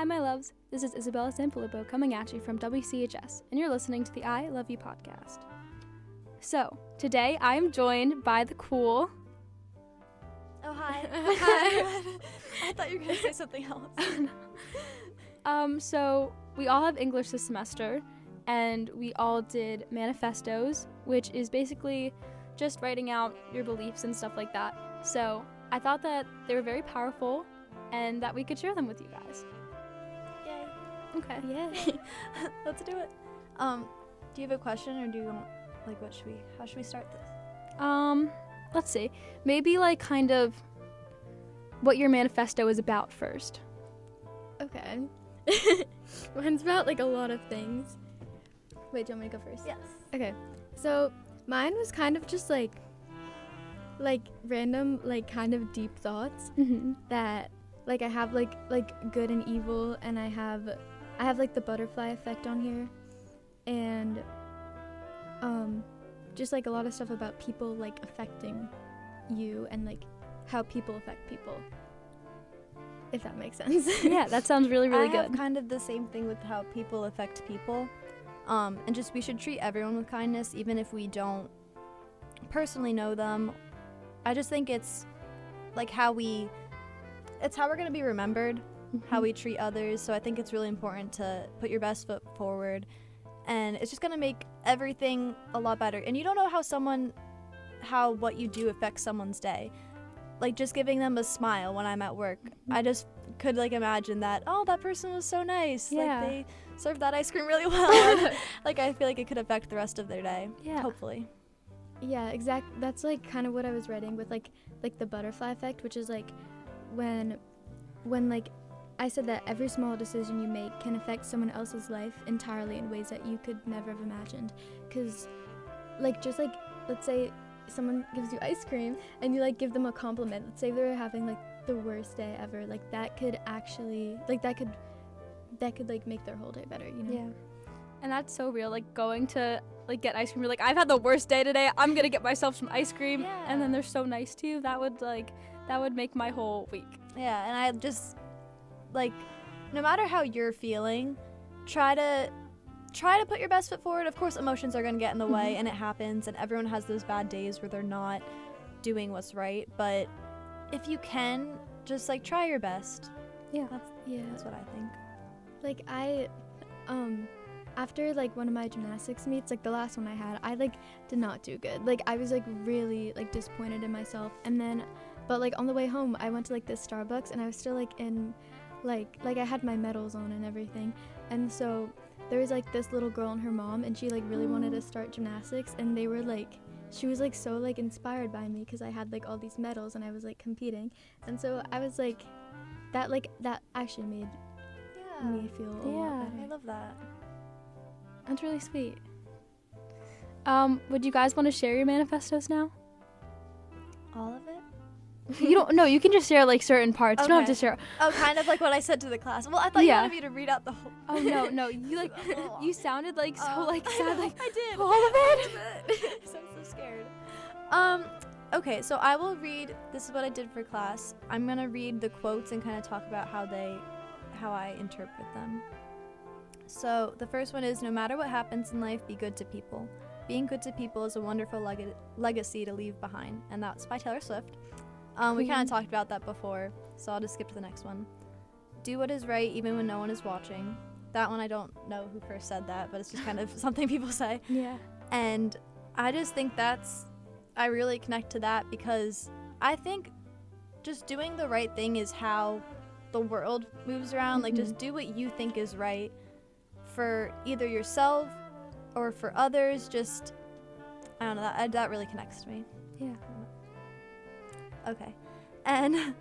Hi, my loves. This is Isabella Sanfilippo coming at you from WCHS, and you're listening to the I Love You podcast. So, today I am joined by the cool... Oh, hi. Hi. I thought you were going to say something else. So, we all have English this semester, and we all did manifestos, which is basically just writing out your beliefs and stuff like that. So, I thought that they were very powerful, and that we could share them with you guys. Yay. Okay. Yay. Let's do it. Do you have a question, or do you want, how should we start this? Let's see. Maybe, kind of what your manifesto is about first. Okay. Mine's about, a lot of things. Wait, do you want me to go first? Yes. Okay. So, mine was kind of just, random, kind of deep thoughts that... I have, good and evil, and I have, the butterfly effect on here, and, just, a lot of stuff about people, affecting you, and, how people affect people, if that makes sense. Yeah, that sounds really, really good. I have kind of the same thing with how people affect people, and just we should treat everyone with kindness, even if we don't personally know them. I just think it's, it's how we're going to be remembered, how we treat others. So I think it's really important to put your best foot forward, and it's just going to make everything a lot better. And you don't know how what you do affects someone's day. Just giving them a smile when I'm at work. I just could imagine that, oh, that person was so nice. Yeah. They served that ice cream really well. I feel like it could affect the rest of their day. Yeah. Hopefully. Yeah, exactly. That's kind of what I was writing with the butterfly effect, which is when I said that every small decision you make can affect someone else's life entirely in ways that you could never have imagined. Because, let's say someone gives you ice cream and you, give them a compliment. Let's say they're having, the worst day ever. That could actually, that could make their whole day better, you know? Yeah. And that's so real, going to, get ice cream. You're I've had the worst day today. I'm going to get myself some ice cream. Yeah. And then they're so nice to you. That would make my whole week. Yeah, and I just, no matter how you're feeling, try to put your best foot forward. Of course, emotions are going to get in the way, and it happens, and everyone has those bad days where they're not doing what's right. But if you can, just, try your best. Yeah. That's what I think. After, one of my gymnastics meets, the last one I had, I, did not do good. I was, really, disappointed in myself. And then, but, on the way home, I went to, this Starbucks, and I was still, in, I had my medals on and everything. And so there was, this little girl and her mom, and she, really wanted to start gymnastics. And they were, she was, so, inspired by me because I had, all these medals, and I was, competing. And so I was, that actually made me feel a lot better. I love that. That's really sweet. Would you guys want to share your manifestos now? All of it? You don't know. You can just share certain parts. Okay. You don't have to share. Oh, kind of like what I said to the class. Well, I thought you wanted me to read out the whole. Oh no. You you sounded sad. I did. All of it. So I'm so scared. Okay, so I will read. This is what I did for class. I'm gonna read the quotes and kind of talk about how I interpret them. So the first one is, no matter what happens in life, be good to people. Being good to people is a wonderful legacy to leave behind. And that's by Taylor Swift. We kind of talked about that before, so I'll just skip to the next one. Do what is right even when no one is watching. That one, I don't know who first said that, but it's just kind of something people say. Yeah. And I just think I really connect to that because I think just doing the right thing is how the world moves around. Just do what you think is right for either yourself or for others. Just, I don't know, that really connects to me. Yeah. Okay. And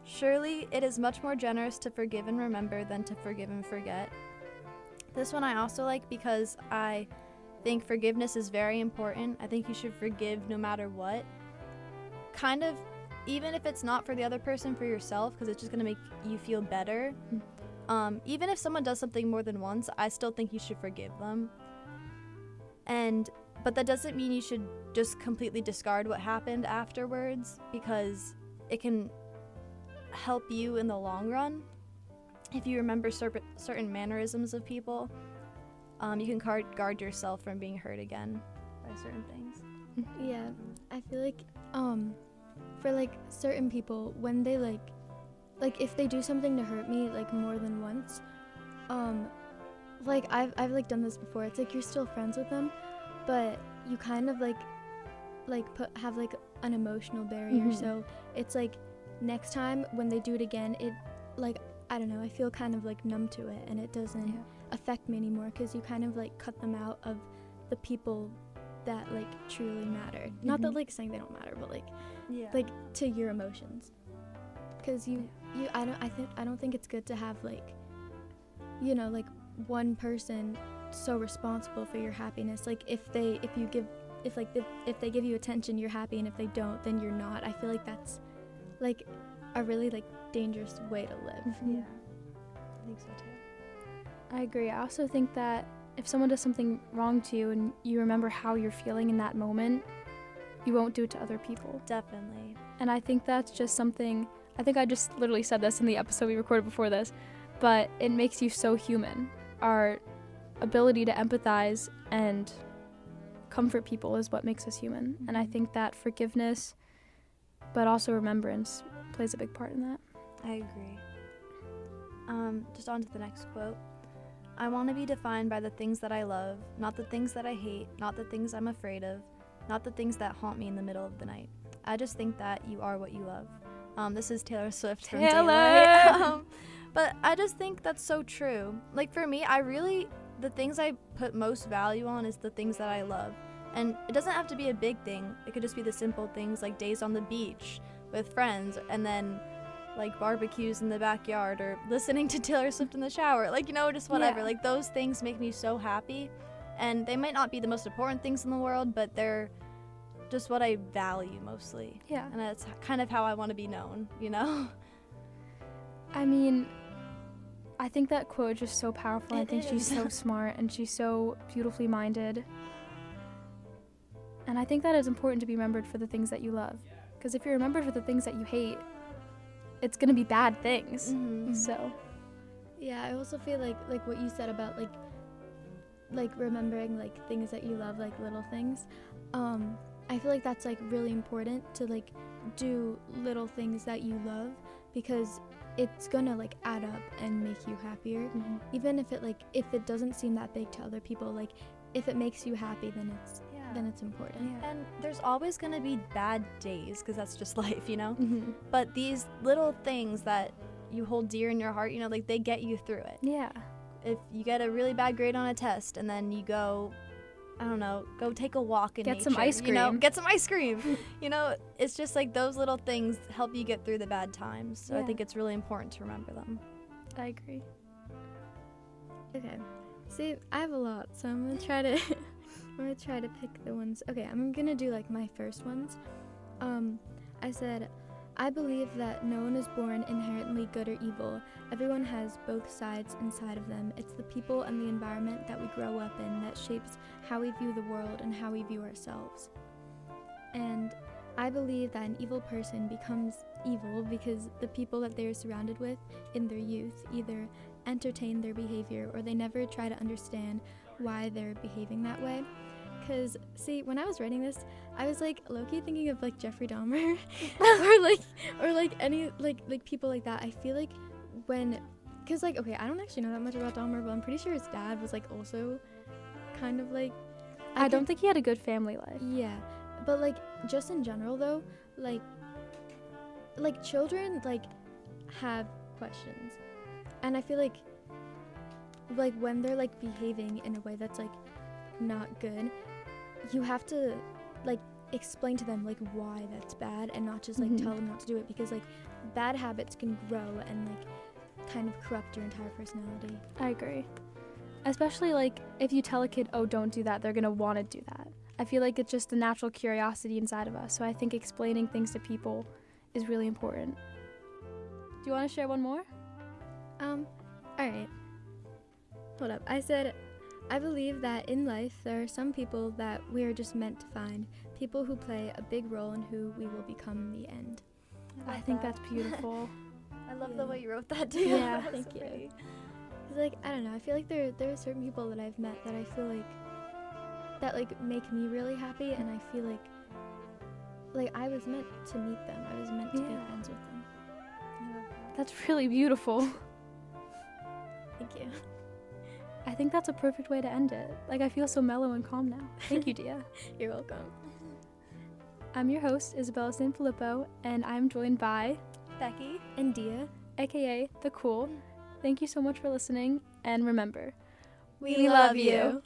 surely it is much more generous to forgive and remember than to forgive and forget. This one I also like because I think forgiveness is very important. I think you should forgive no matter what. Kind of, even if it's not for the other person, for yourself, because it's just going to make you feel better. Even if someone does something more than once, I still think you should forgive them. But that doesn't mean you should just completely discard what happened afterwards, because it can help you in the long run. if you remember certain mannerisms of people, you can guard yourself from being hurt again by certain things. Yeah, I feel like for like certain people, when they like if they do something to hurt me like more than once, like I've like done this before. It's like you're still friends with them, but you kind of like have like an emotional barrier. So it's like next time when they do it again, it like I don't know, I feel kind of like numb to it, and it doesn't affect me anymore because you kind of like cut them out of the people that like truly matter. Not that like saying they don't matter, but like to your emotions, because I don't think it's good to have like, you know, like one person so responsible for your happiness. Like if they give you attention, you're happy, and if they don't, then you're not. I feel like that's like a really like dangerous way to live. Yeah, I think so too. I agree. I also think that if someone does something wrong to you and you remember how you're feeling in that moment, you won't do it to other people. Definitely. And I think that's just something, I think I just literally said this in the episode we recorded before this, but it makes you so human. Our ability to empathize and comfort people is what makes us human. And I think that forgiveness, but also remembrance, plays a big part in that. I agree. Just on to the next quote. I want to be defined by the things that I love, not the things that I hate, not the things I'm afraid of, not the things that haunt me in the middle of the night. I just think that you are what you love. This is Taylor Swift from Daylight. But I just think that's so true. Like for me, the things I put most value on is the things that I love. And it doesn't have to be a big thing. It could just be the simple things like days on the beach with friends, and then like barbecues in the backyard, or listening to Taylor Swift in the shower. Like, you know, just whatever. Yeah. Like those things make me so happy. And they might not be the most important things in the world, but they're just what I value mostly. Yeah. And that's kind of how I want to be known, you know? I mean, I think that quote is just so powerful. I think she's is. so smart, and she's so beautifully minded. And I think that it's important to be remembered for the things that you love. Because if you're remembered for the things that you hate, it's going to be bad things. So, yeah, I also feel like what you said about like remembering like things that you love, like little things. I feel like that's like really important to like do little things that you love, because it's gonna like add up and make you happier. Even if it doesn't seem that big to other people, like if it makes you happy, then it's important. Yeah. And there's always going to be bad days, because that's just life, you know? But these little things that you hold dear in your heart, you know, like they get you through it. Yeah. If you get a really bad grade on a test and then you go, I don't know, go take a walk in nature. Get some ice cream. You know, get some ice cream. You know, it's just like those little things help you get through the bad times. So I think it's really important to remember them. I agree. Okay. See, I have a lot, so I'm gonna try to pick the ones. Okay, I'm gonna do like my first ones. I said, I believe that no one is born inherently good or evil. Everyone has both sides inside of them. It's the people and the environment that we grow up in that shapes how we view the world and how we view ourselves. And I believe that an evil person becomes evil because the people that they are surrounded with in their youth either entertain their behavior or they never try to understand why they're behaving that way. Because, see, when I was writing this, I was like low-key thinking of like Jeffrey Dahmer or like any like people like that. I feel like because like, okay, I don't actually know that much about Dahmer, but I'm pretty sure his dad was like also kind of like I don't think he had a good family life. Yeah, but like just in general though, like children like have questions, and I feel like when they're like behaving in a way that's like not good, you have to like explain to them like why that's bad and not just like tell them not to do it, because like bad habits can grow and like kind of corrupt your entire personality. I agree. Especially like if you tell a kid, oh, don't do that, they're gonna want to do that. I feel like it's just a natural curiosity inside of us, so I think explaining things to people is really important. Do you want to share one more? Alright. Hold up. I said, I believe that in life there are some people that we are just meant to find, people who play a big role in who we will become in the end. I think that's beautiful. I love Yeah. the way you wrote that too. Yeah, That was thank so you. pretty. 'Cause, like, I don't know. I feel like there are certain people that I've met that I feel like that like make me really happy, and I feel like I was meant to meet them. I was meant to be Yeah. friends with them. I love that. That's really beautiful. Thank you. I think that's a perfect way to end it. Like, I feel so mellow and calm now. Thank you, Dia. You're welcome. I'm your host, Isabella Sanfilippo, and I'm joined by, Becky. And Dia, aka The Cool. Thank you so much for listening, and remember, we love you.